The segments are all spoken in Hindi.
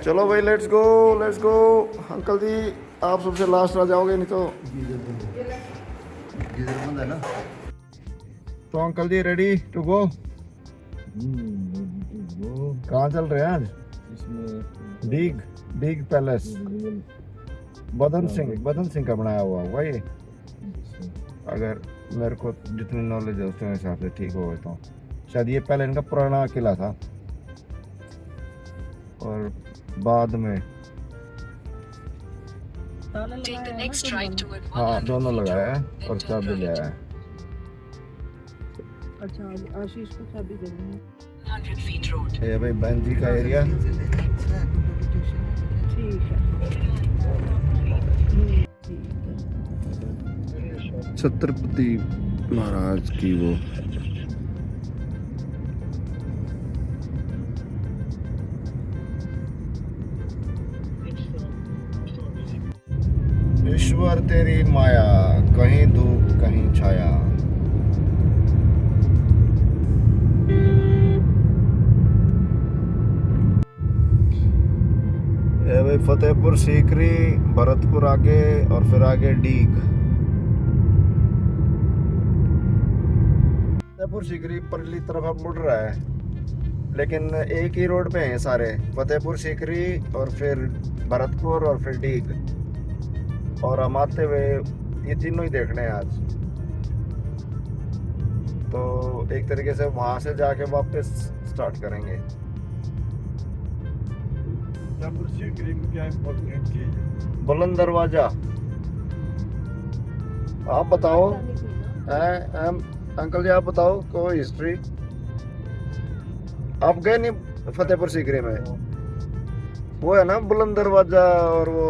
चलो भाई let's go let's go. Uncle ji आप सबसे लास्ट आ जाओगे नहीं तो। गीजर बंद है ना। तो uncle ji ready to go. कहाँ चल रहे हैं आज? इसमें डीग डीग पैलेस। बदन सिंह का बनाया हुआ होगा ये, अगर मेरे को जितनी नॉलेज है उसके हिसाब से ठीक होगा। तो शायद ये पहले इनका पुराना किला था और बाद में हाँ दोनों लगाया है और चाबी ले आया है। अच्छा आशीष को चाबी देनी है। ये भाई बहन जी का एरिया। ठीक है। छत्रपति महाराज की वो ईश्वर तेरी माया, कहीं धूप कहीं छाया। ये भाई फतेहपुर सीकरी, भरतपुर आगे और फिर आगे डीग। फतेहपुर सीकरी परली तरफ अब मुड़ रहा है, लेकिन एक ही रोड पे हैं सारे, फतेहपुर सीकरी और फिर भरतपुर और फिर डीग। और हम आते हुए ये तीनों ही देखने हैं आज। तो एक तरीके से वहां से जाके वापस स्टार्ट करेंगे। क्या इम्पोर्टेंट चीज है? बुलंद दरवाजा। आप बताओ अंकल जी, आप बताओ कोई हिस्ट्री। आप गए नहीं फतेहपुर सीकरी में? वो है ना बुलंद दरवाजा और वो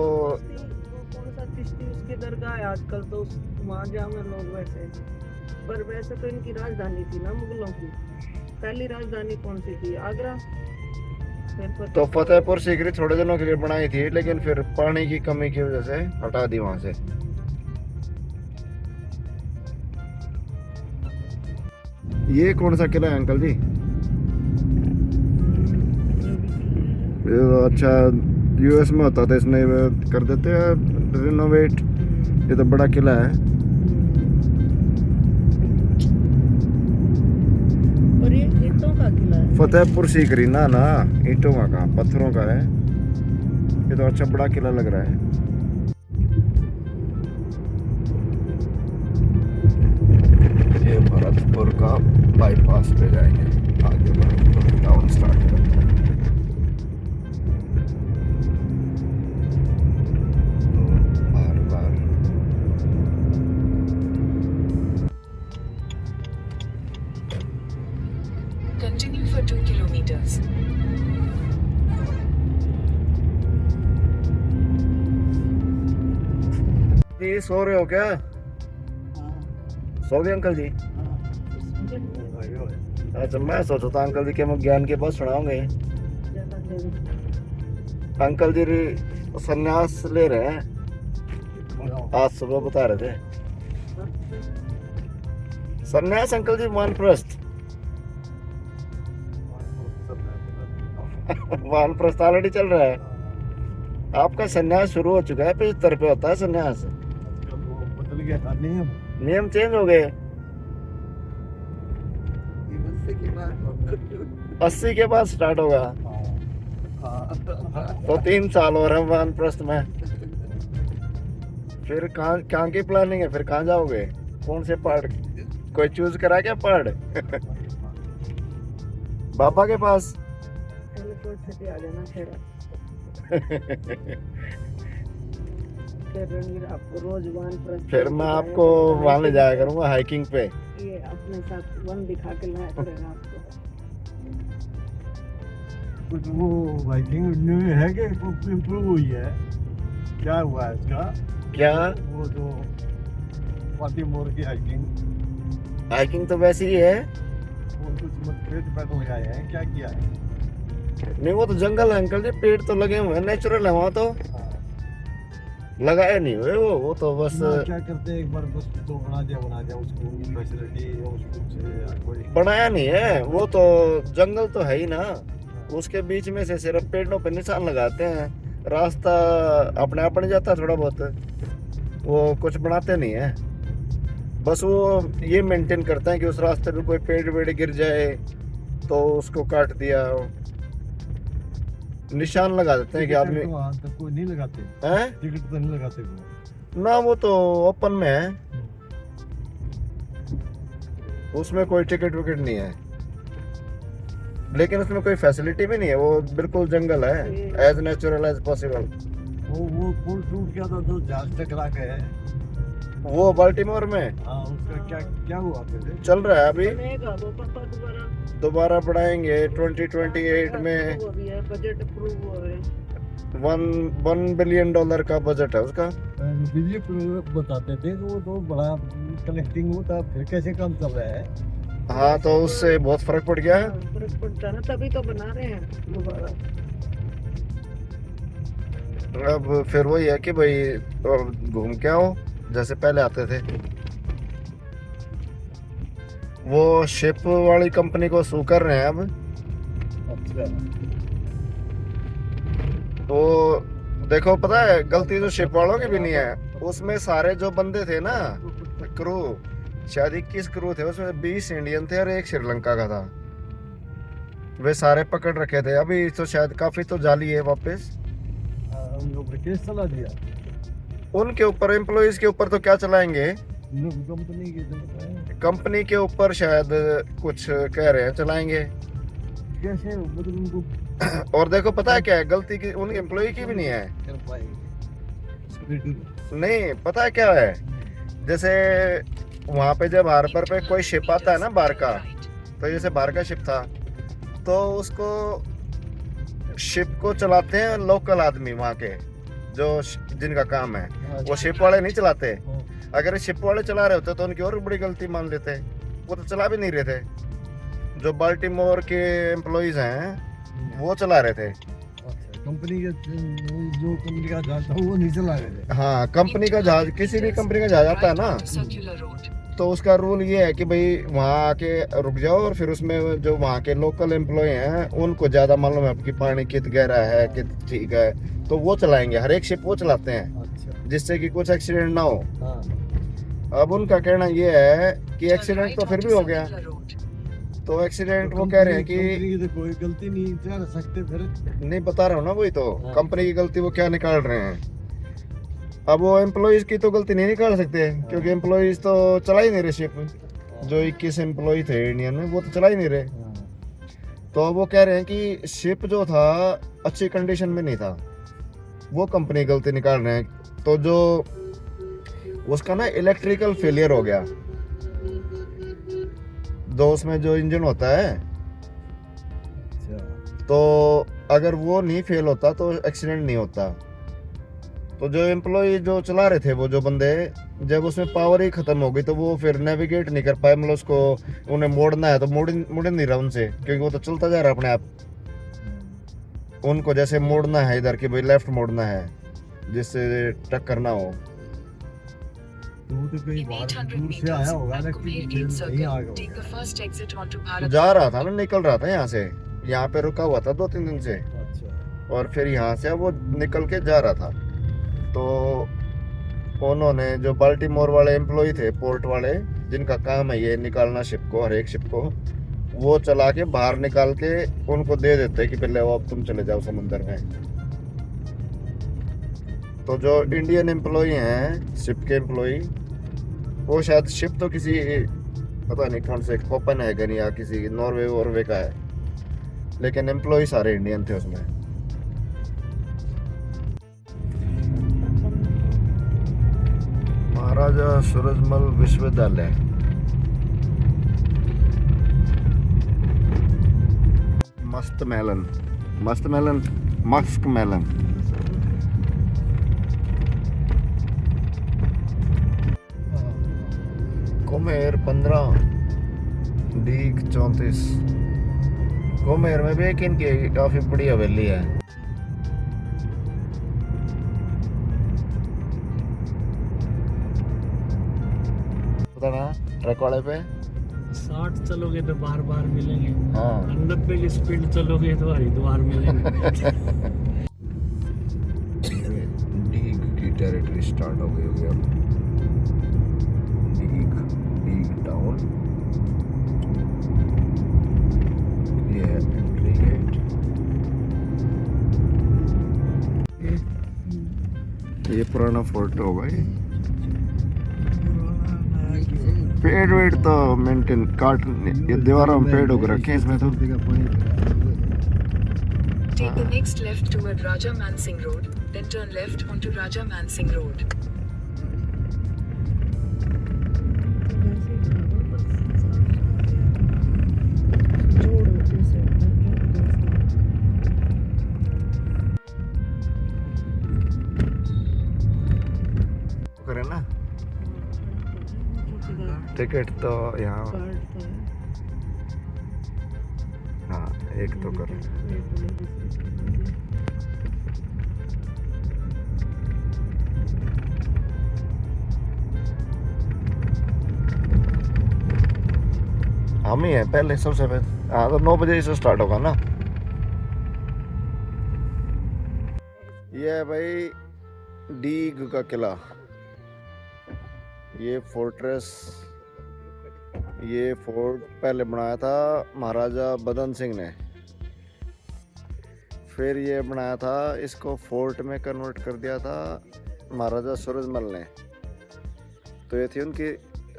कौन सा चिश्ती उसकी दरगाह है आजकल तो वहाँ जामे लोग वैसे। पर वैसे तो इनकी राजधानी थी ना मुगलों की। पहली राजधानी कौन सी थी? आगरा। तो फतेहपुर सीकरी थोड़े दिनों के लिए बनाई थी, लेकिन फिर पानी की कमी की वजह से हटा दी वहां से। ये कौन सा किला है अंकल जी? ये तो अच्छा यूएस में होता था, इसमें कर देते हैं रिनोवेट। ये तो बड़ा किला है। और ये ईंटों का किला है। फतेहपुर सीकरी ना ना ईंटों का कहाँ, पत्थरों का है। ये तो अच्छा बड़ा किला लग रहा है। ये भरतपुर का बाईपास पे जाएंगे, आगे भरतपुर टाउन स्टार्ट करते हैं। तो बार बार Continue for 2 kilometers. जी सो रहे हो क्या? सो गए अंकल जी? अच्छा मैं सोचा था अंकल जी के मैं ज्ञान के बाद सुनाऊंगे। अंकल जी संन्यास ले रहे हैं, आज सुबह बता रहे थे। संन्यास अंकल जी वानप्रस्थ। वानप्रस्थ ऑलरेडी चल रहा है। आपका संन्यास शुरू हो चुका है, 75 पे होता है संन्यास। बदल गया नियम चेंज हो गए। 80 के बाद स्टार्ट होगा। तो 3 साल और हम वानप्रस्थ में। फिर कहाँ की प्लानिंग है? फिर कहाँ जाओगे? कौन से पहाड़? कोई चूज करा क्या पहाड़? बाबा के पास। आ जाना आपको रोज फिर मैं आपको वहां ले जाया करूंगा हाइकिंग पे। ये अपने साथ वन दिखा के लाया करेगा आपको। कुछ वो बाइकिंग न्यू है कि इम्प्रूव हुई है? क्या हुआ है इसका? क्या? वो जो वाटी मोर की हाइकिंग तो वैसी ही है। वो कुछ मतभेद पैदा हो गया है, क्या किया है? नहीं वो तो जंगल है अंकल जी, पेड़ तो लगे हुए हैं, नेचुरल है वहाँ तो। लगाए नहीं हुए वो तो बस क्या करते हैं, एक बार बस तो बना दिया उसको फैसिलिटी उसको से कोई बनाया नहीं है। वो तो जंगल तो है ही ना, उसके बीच में से सिर्फ पेड़ों पे निशान लगाते हैं, रास्ता अपने आप बन जाता है थोड़ा बहुत, वो कुछ बनाते नहीं है। बस वो ये मेंटेन करते हैं कि उस रास्ते पे कोई पेड़ वेड़ गिर जाए तो उसको काट दिया, निशान लगा देते हैं कि आदमी तो वहाँ तक कोई नहीं लगाते, हैं टिकट तो नहीं लगाते कोई। ना, वो तो ओपन में है, उसमें कोई टिकट विकेट नहीं है, लेकिन उसमें कोई फैसिलिटी भी नहीं है, वो बिल्कुल जंगल है, एज नेचुरल एज पॉसिबल। वो पुल टूट गया था तो जहाज टकरा गया है। वो बाल्टीमोर में हाँ, उसका क्या क्या हुआ फिर? चल रहा है अभी, बनेगा वो पापा दोबारा बढ़ाएंगे 2028 में। वो भी है, बजट अप्रूव हुआ है। $1 बिलियन का बजट है उसका। बिजली बताते थे कि वो तो बड़ा कनेक्टिंग होता, फिर कैसे काम चल रहा है? हाँ, तो उससे बहुत फर्क पड़ गया है। फर्क पड़ता है ना, तभी तो बना रहे हैं दोबारा। अब फिर वही है कि भाई घूम के आओ जैसे पहले आते थे। वो शिप वाली कंपनी को सू कर रहे हैं अब। अच्छा, तो देखो, पता है गलती तो शिप वालों की भी नहीं है, उसमें सारे जो बंदे थे ना, क्रू, शायद 21 क्रू थे, उसमें 20 इंडियन थे और 1 श्रीलंका का था। वे सारे पकड़ रखे थे। अभी तो शायद काफी तो जाली है वापस। उन लोगों ने केस चला दिया उनके ऊपर, एम्प्लॉइज के ऊपर तो क्या चलाएंगे, कंपनी के, तो बताया कंपनी के ऊपर शायद कुछ कह रहे हैं चलाएंगे। कैसे मतलब उनको और देखो पता है क्या है, गलती की उन एम्प्लॉय की भी नहीं है। कर पाएंगे? नहीं, पता है क्या है, जैसे वहां पे जब हार्बर पे कोई शिप आता है ना बाहर का, तो जैसे बाहर का शिप था, तो उसको शिप को चलाते हैं लोकल आदमी वहाँ के, जो जिनका काम है, वो शिप वाले नहीं चलाते। अगर शिप वाले चला रहे होते तो उनकी और बड़ी गलती मान लेते, वो तो चला भी नहीं रहे थे। जो बाल्टीमोर के एम्प्लॉइज हैं वो चला रहे थे। अच्छा, कंपनी के जो कंपनी का जहाज था वो नहीं चला रहे थे। हाँ, कंपनी का जहाज, किसी भी कंपनी का जहाज आता है ना, Circular road. तो उसका रूल ये है कि भाई वहाँ आके रुक जाओ, और फिर उसमें जो वहाँ के लोकल एम्प्लॉय हैं उनको ज़्यादा मालूम है कि पानी कित गहरा है, कित ठीक है, तो वो चलाएंगे। हर एक शिप वो चलाते हैं अच्छा, जिससे कि कुछ एक्सीडेंट ना हो। हाँ, अब उनका कहना ये है कि एक्सीडेंट तो फिर भी हो गया, Circular road. तो एक्सीडेंट वो कह रहे हैं कि कंपनी की तो कोई गलती नहीं कर सकते फिर। नहीं, बता रहा हूँ ना, वही तो हाँ। कंपनी की गलती वो क्या निकाल रहे हैं। अब वो एम्प्लॉइज की तो गलती नहीं निकाल सकते, क्योंकि एम्प्लॉइज तो चला ही नहीं रहे शिप। जो 21 एम्प्लॉय थे इंडियन में, वो तो चला ही नहीं रहे। हाँ, तो वो कह रहे हैं कि शिप जो था अच्छी कंडीशन में नहीं था, वो कंपनी गलती निकाल रहे हैं। तो जो उसका ना इलेक्ट्रिकल फेलियर हो गया, जो उसमें जो इंजन होता है, अच्छा, तो अगर वो नहीं फेल होता तो एक्सीडेंट नहीं होता। तो जो एम्प्लॉय जो चला रहे थे, वो जो बंदे, जब उसमें पावर ही खत्म हो गई तो वो फिर नेविगेट नहीं कर पाए, मतलब उसको उन्हें मोड़ना है तो मुड़ नहीं रहा उनसे, क्योंकि वो तो चलता जा रहा है अपने आप। उनको जैसे मोड़ना है इधर कि भाई लेफ्ट मोड़ना है जिससे टक्कर ना हो। तो वो तो कहीं In बाहर 800 दूर से meters, आया होगा ना, कि Kumbher Gate नहीं आ Circle. Take गया the first exit onto Bharat. जा रहा था ना, निकल रहा था यहाँ से, यहाँ पे रुका हुआ था 2-3 दिन से, अच्छा, और फिर यहाँ से वो निकल के जा रहा था। तो उन्होंने, जो बाल्टीमोर वाले एम्प्लॉय थे, पोर्ट वाले, जिनका काम है ये निकालना शिप को, हर एक शिप को, वो चला के बाहर निकाल के उनको दे देते कि पहले वो अब तुम चले जाओ समुंदर में। तो जो इंडियन एम्प्लॉय हैं, शिप के एम्प्लॉय, वो शायद शिप तो किसी, पता नहीं कौन से, कोपेनहेगन या किसी नॉर्वे वॉर्वे का है, लेकिन एम्प्लॉय सारे इंडियन थे उसमें। महाराजा सूरजमल विश्वविद्यालय। Musk melon, musk melon, musk melon. Kumher 15, Deeg 34। Kumher में भी एक इनकी काफी बड़ी हवेली है। पता ना ट्रक वाले पे 60 चलोगे तो बार बार मिलेंगे, हाँ 90 की स्पीड चलोगे तो हरिद्वार मिलेंगे। डीग की टेरिटरी स्टार्ट हो गई होगी अब। डीग डीग टाउन, ये है एंट्री गेट। ये पुराना फोर्ट होगा ये। पेड़ वेड़ तो मेंटेन काट, ये दीवारों में पेड़ उग रखे हैं इसमें तो। Take the next left toward Raja Mansingh Road, then turn left onto Raja Mansingh Road. करे ना टिकट तो यहाँ, हाँ एक तो कर। हम ही हैं पहले, सबसे पहले। हाँ तो 9 बजे से स्टार्ट होगा ना। ये है भाई डीग का किला, ये फोर्ट्रेस। ये फोर्ट पहले बनाया था महाराजा बदन सिंह ने, फिर ये बनाया था, इसको फोर्ट में कन्वर्ट कर दिया था महाराजा सूरजमल ने। तो ये थी उनकी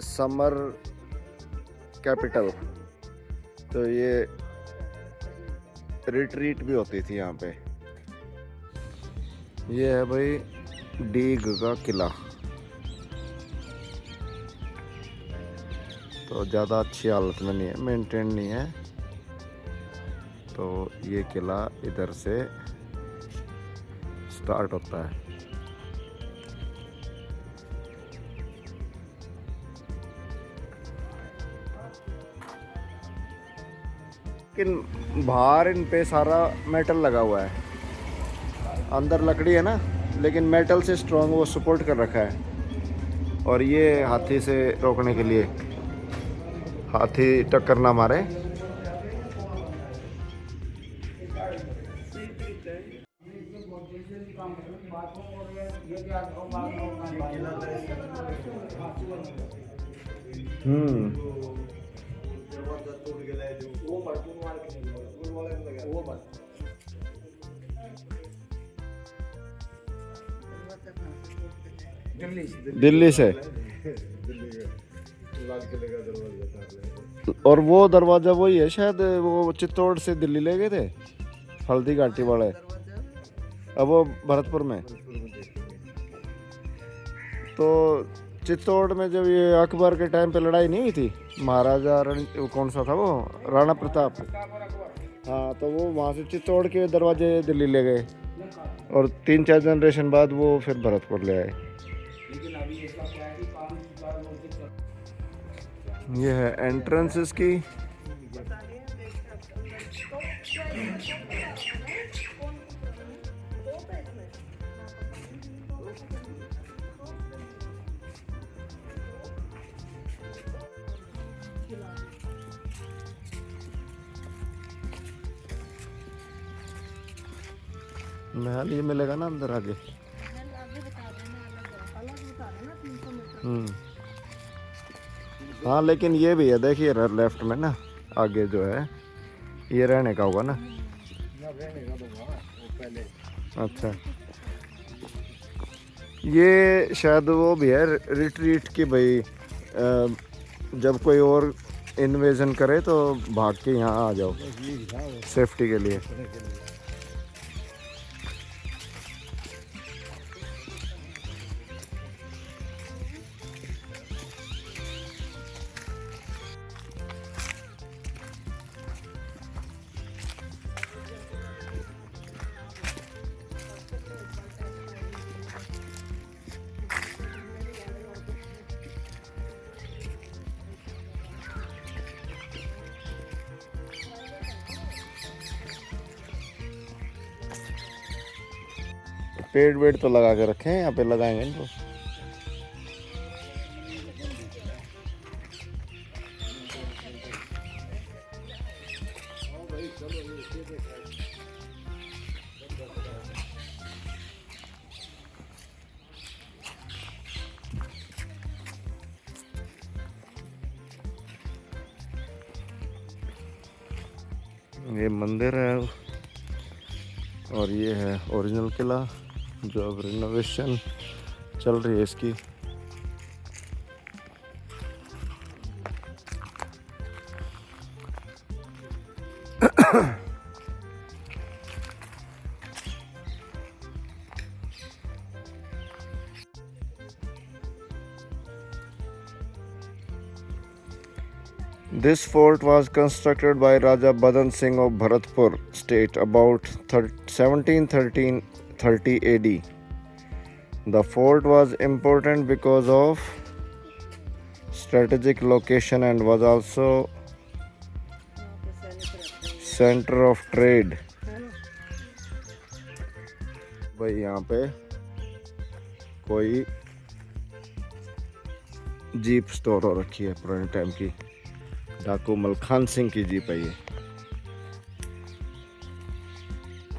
समर कैपिटल, तो ये रिट्रीट भी होती थी यहाँ पे। ये है भाई डीग का किला। तो ज़्यादा अच्छी हालत में नहीं है, मेंटेन नहीं है। तो ये किला इधर से स्टार्ट होता है। लेकिन बाहर इन पे सारा मेटल लगा हुआ है, अंदर लकड़ी है ना, लेकिन मेटल से स्ट्रॉन्ग वो सपोर्ट कर रखा है। और ये हाथी से रोकने के लिए, हाथी टक्कर ना मारे। दिल्ली से। और वो दरवाजा वही है शायद, वो चित्तौड़ से दिल्ली ले गए थे हल्दी घाटी वाले, अब वो भरतपुर में। तो चित्तौड़ में जब ये अकबर के टाइम पे लड़ाई नहीं हुई थी, महाराजा कौन सा था वो, राणा प्रताप, हाँ, तो वो वहाँ से चित्तौड़ के दरवाजे दिल्ली ले गए, और 3-4 जनरेशन बाद वो फिर भरतपुर ले आए। ये है एंट्रेंस इसकी। महल ये मिलेगा ना अंदर आगे। हाँ लेकिन ये भी है, देखिए लेफ्ट में ना आगे जो है, ये रहने का होगा ना। अच्छा, ये शायद वो भी है रिट्रीट की भाई, जब कोई और इन्वेजन करे तो भाग के यहाँ आ जाओ सेफ्टी के लिए। पेड़ वेड़ तो लगा के रखे हैं, यहाँ पे लगाएंगे इनको। ये मंदिर है और ये है ओरिजिनल किला जो अब रिनोवेशन चल रही है इसकी। This fort was constructed by Raja Badan Singh of Bharatpur state about 1730 AD. The fort was important because of strategic location and was also center of trade. भाई यहाँ पे कोई जीप स्टोर हो रखी है पुराने टाइम की। डाकू मलखान सिंह की जीप है ये।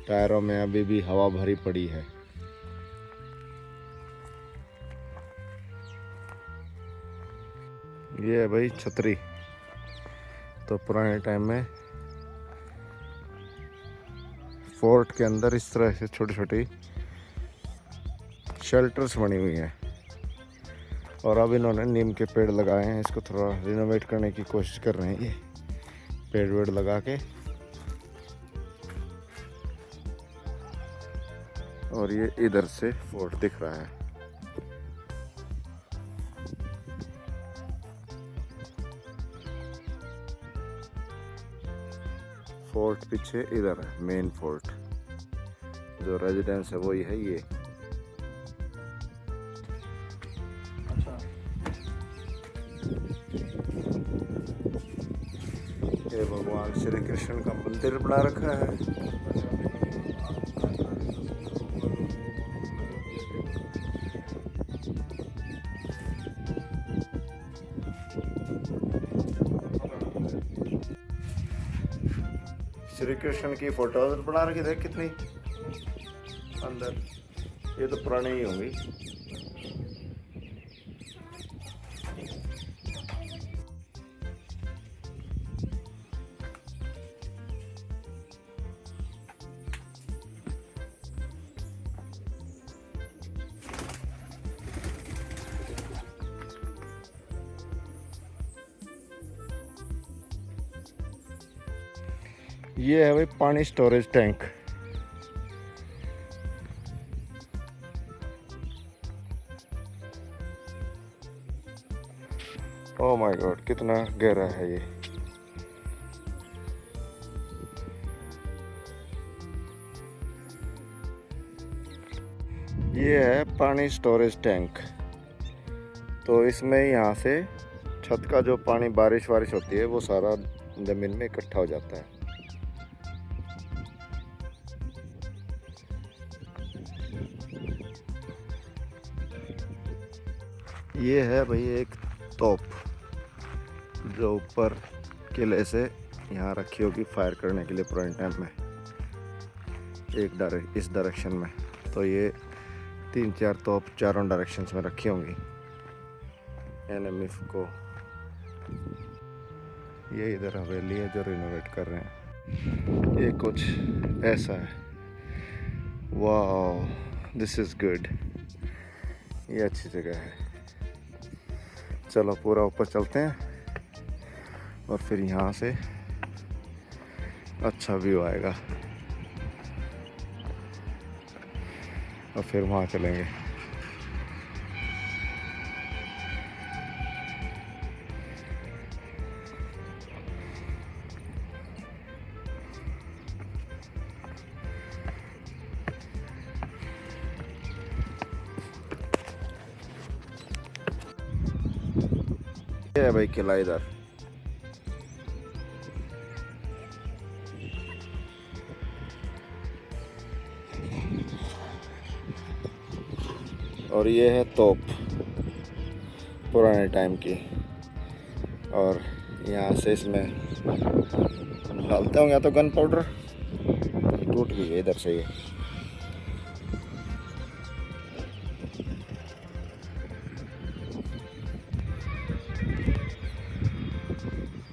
टायरों में अभी भी हवा भरी पड़ी है। ये है भाई छतरी। तो पुराने टाइम में फोर्ट के अंदर इस तरह से छोटी छोटी शेल्टर्स बनी हुई हैं और अब इन्होंने नीम के पेड़ लगाए हैं। इसको थोड़ा रिनोवेट करने की कोशिश कर रहे हैं ये पेड़ वेड़ लगा के। और ये इधर से फोर्ट दिख रहा है। फोर्ट पीछे इधर है, मेन फोर्ट जो रेजिडेंस है वही है ये। ये भगवान श्री कृष्ण का मंदिर बना रखा है। श्री कृष्ण की फोटोज बना रखी, देख कितनी अंदर। ये तो पुरानी ही होंगी। ये है भाई पानी storage tank. Oh my God कितना गहरा है ये। ये है पानी स्टोरेज टैंक। तो इसमें यहाँ से छत का जो पानी बारिश वारिश होती है वो सारा ज़मीन में इकट्ठा हो जाता है। ये है भाई एक तोप जो ऊपर किले से यहाँ रखी होगी फायर करने के लिए पुराने टाइम में, इस डायरेक्शन में। तो ये 3-4 तोप चारों डायरेक्शंस में रखी होंगी एनिमी को। ये इधर हवेली है जो रिनोवेट कर रहे हैं। ये कुछ ऐसा है। वाह दिस इज़ गुड। ये अच्छी जगह है। चलो पूरा ऊपर चलते हैं और फिर यहाँ से अच्छा व्यू आएगा और फिर वहाँ चलेंगे। ये है भाई किला इधर। और ये है तोप पुराने टाइम की। और यहाँ से इसमें डालते होंगे या तो गन पाउडर। टूट गई है इधर से ये।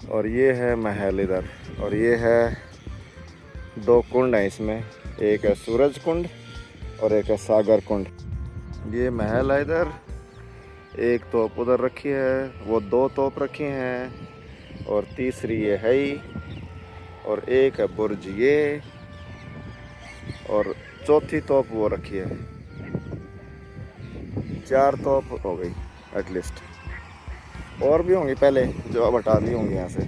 और ये है महल इधर। और ये है दो कुंड हैं इसमें, एक है सूरज कुंड और एक है सागर कुंड। ये महल है इधर, एक तोप उधर रखी है, वो दो तोप रखी हैं और तीसरी ये है ही, और एक है बुर्ज ये, और चौथी तोप वो रखी है। 4 तोप हो गई एटलीस्ट, और भी होंगी पहले जो अब हटा दी होंगी यहाँ से।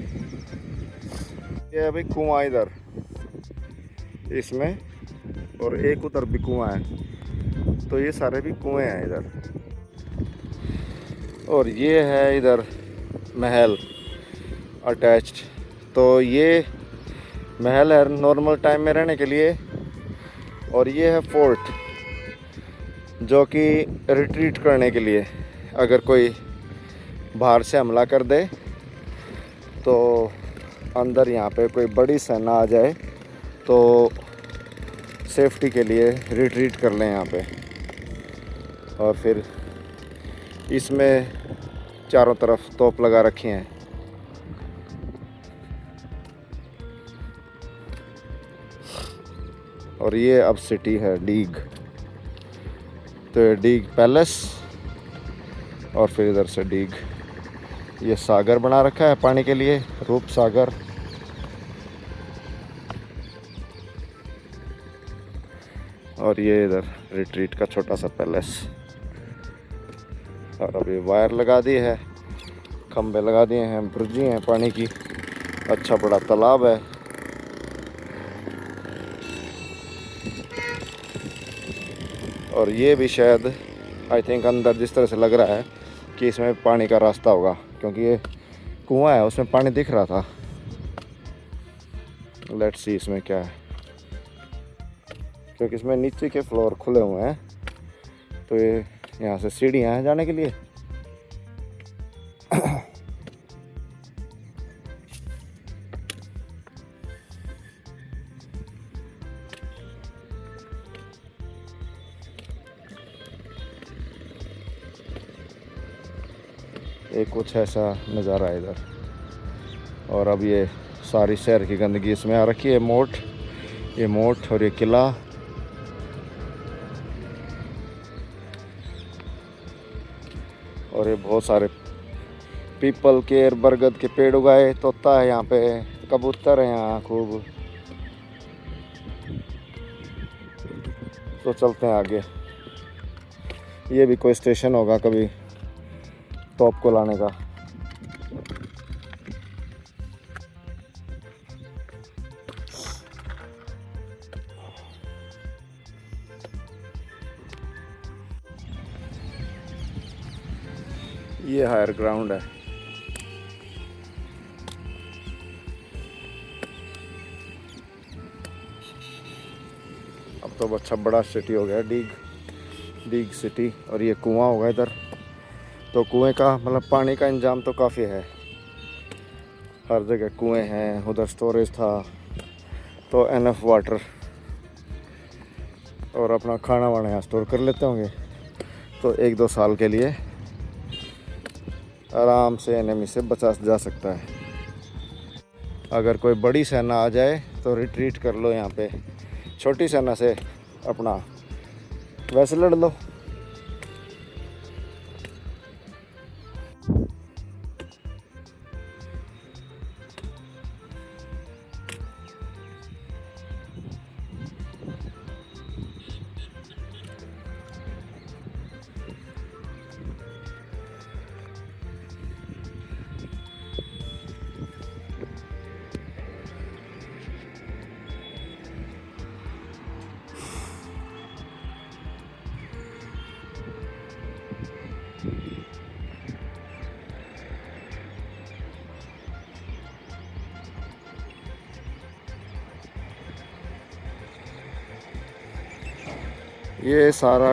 ये अभी कुआं इधर इसमें, और एक उधर भी कुआं है, तो ये सारे भी कुएं हैं इधर। और ये है इधर महल अटैच्ड। तो ये महल है नॉर्मल टाइम में रहने के लिए, और ये है फोर्ट जो कि रिट्रीट करने के लिए, अगर कोई बाहर से हमला कर दे तो अंदर यहाँ पे कोई बड़ी सेना आ जाए तो सेफ्टी के लिए रिट्रीट कर लें यहाँ पे। और फिर इसमें चारों तरफ तोप लगा रखी हैं। और ये अब सिटी है डीग, तो ये डीग पैलेस, और फिर इधर से डीग। ये सागर बना रखा है पानी के लिए, रूप सागर। और ये इधर रिट्रीट का छोटा सा पैलेस। और अभी वायर लगा दी है, खंबे लगा दिए हैं, ब्रिजी हैं पानी की, अच्छा बड़ा तालाब है। और ये भी शायद आई थिंक अंदर जिस तरह से लग रहा है कि इसमें पानी का रास्ता होगा, क्योंकि ये कुआं है उसमें पानी दिख रहा था। लेट्स सी इसमें क्या है, क्योंकि इसमें नीचे के फ्लोर खुले हुए हैं, तो ये यहाँ से सीढ़ियाँ हैं जाने के लिए। ये कुछ ऐसा नज़ारा है इधर। और अब ये सारी शहर की गंदगी इसमें आ रखी है। मोट, ये मोट और ये किला। और ये बहुत सारे पीपल के और बरगद के पेड़ उगाए, तोता है यहाँ पे, कबूतर है यहाँ खूब। तो चलते हैं आगे। ये भी कोई स्टेशन होगा कभी तोप को लाने का। ये हायर ग्राउंड है। अब तो अच्छा बड़ा सिटी हो गया डीग सिटी। और ये कुआं होगा इधर, तो कुएं का मतलब पानी का इंतजाम तो काफ़ी है, हर जगह कुएं हैं। उधर स्टोरेज था तो एनफ वाटर, और अपना खाना वाना यहाँ स्टोर कर लेते होंगे, तो 1-2 साल के लिए आराम से एनिमी से बचा जा सकता है। अगर कोई बड़ी सेना आ जाए तो रिट्रीट कर लो यहाँ पे, छोटी सेना से अपना वैसे लड़ लो। ये सारा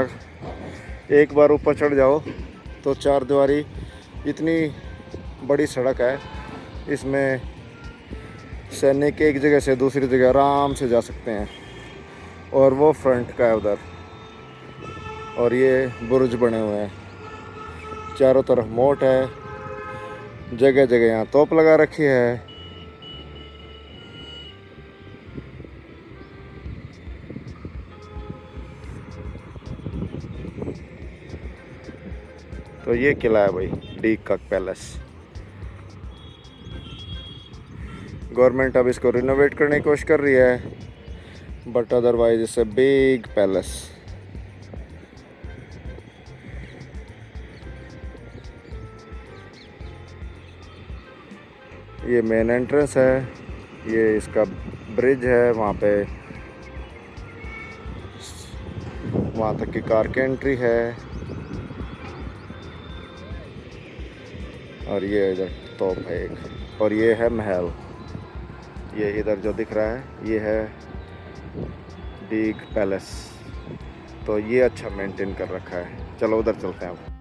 एक बार ऊपर चढ़ जाओ तो 4 दीवारी इतनी बड़ी सड़क है, इसमें सैनिक एक जगह से दूसरी जगह आराम से जा सकते हैं। और वो फ्रंट का है उधर। और ये बुर्ज बने हुए हैं, चारों तरफ मोट है, जगह जगह यहाँ तोप लगा रखी है। तो ये किला है भाई, डीग का पैलेस। गवर्नमेंट अब इसको रिनोवेट करने की कोशिश कर रही है, but otherwise it's a big palace. ये मेन एंट्रेंस है, ये इसका ब्रिज है, वहाँ तक की कार की एंट्री है। और ये इधर तोप है एक, और ये है महल। ये इधर जो दिख रहा है ये है डीग पैलेस। तो ये अच्छा मेंटेन कर रखा है। चलो उधर चलते हैं अब।